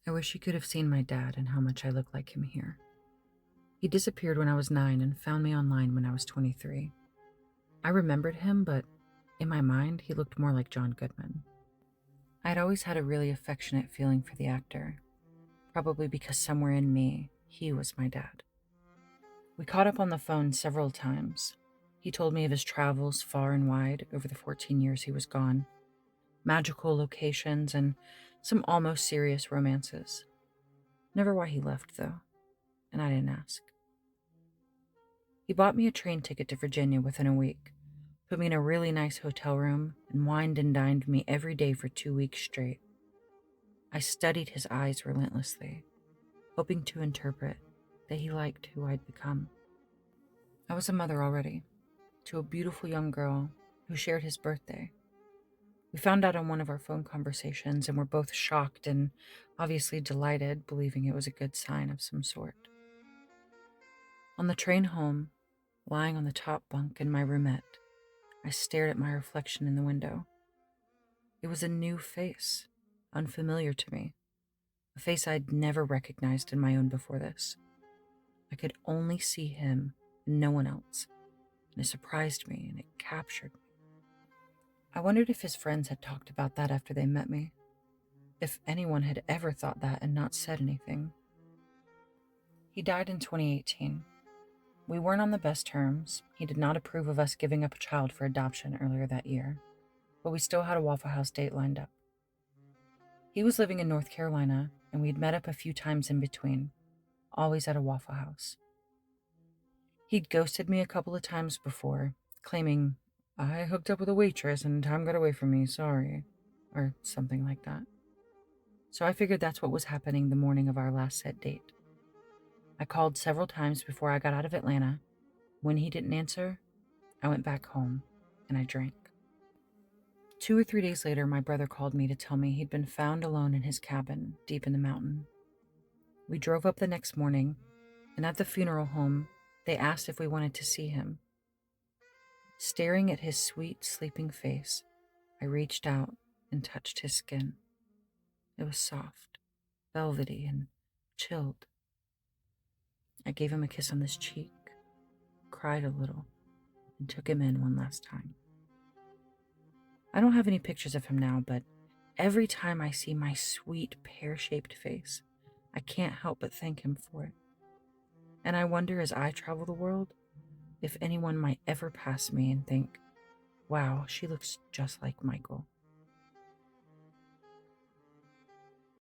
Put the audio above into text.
I wish you could have seen my dad and how much I look like him here. He disappeared when I was 9 and found me online when I was 23. I remembered him, but in my mind, he looked more like John Goodman. I had always had a really affectionate feeling for the actor, probably because somewhere in me, he was my dad. We caught up on the phone several times. He told me of his travels far and wide over the 14 years he was gone, magical locations, and some almost serious romances. Never why he left, though, and I didn't ask. He bought me a train ticket to Virginia within a week, put me in a really nice hotel room, and wined and dined me every day for 2 weeks straight. I studied his eyes relentlessly, hoping to interpret that he liked who I'd become. I was a mother already, to a beautiful young girl who shared his birthday. We found out on one of our phone conversations and were both shocked and obviously delighted, believing it was a good sign of some sort. On the train home, lying on the top bunk in my roomette, I stared at my reflection in the window. It was a new face, unfamiliar to me, a face I'd never recognized in my own before this. I could only see him and no one else, and it surprised me and it captured me. I wondered if his friends had talked about that after they met me, if anyone had ever thought that and not said anything. He died in 2018. We weren't on the best terms. He did not approve of us giving up a child for adoption earlier that year, but we still had a Waffle House date lined up. He was living in North Carolina, and we'd met up a few times in between, always at a Waffle House. He'd ghosted me a couple of times before, claiming, "I hooked up with a waitress and time got away from me, sorry," or something like that. So I figured that's what was happening the morning of our last set date. I called several times before I got out of Atlanta. When he didn't answer, I went back home and I drank. 2 or 3 days later, my brother called me to tell me he'd been found alone in his cabin deep in the mountain. We drove up the next morning, and at the funeral home, they asked if we wanted to see him. Staring at his sweet, sleeping face, I reached out and touched his skin. It was soft, velvety, and chilled. I gave him a kiss on his cheek, cried a little, and took him in one last time. I don't have any pictures of him now, but every time I see my sweet, pear-shaped face, I can't help but thank him for it. And I wonder as I travel the world, if anyone might ever pass me and think, wow, she looks just like Michael.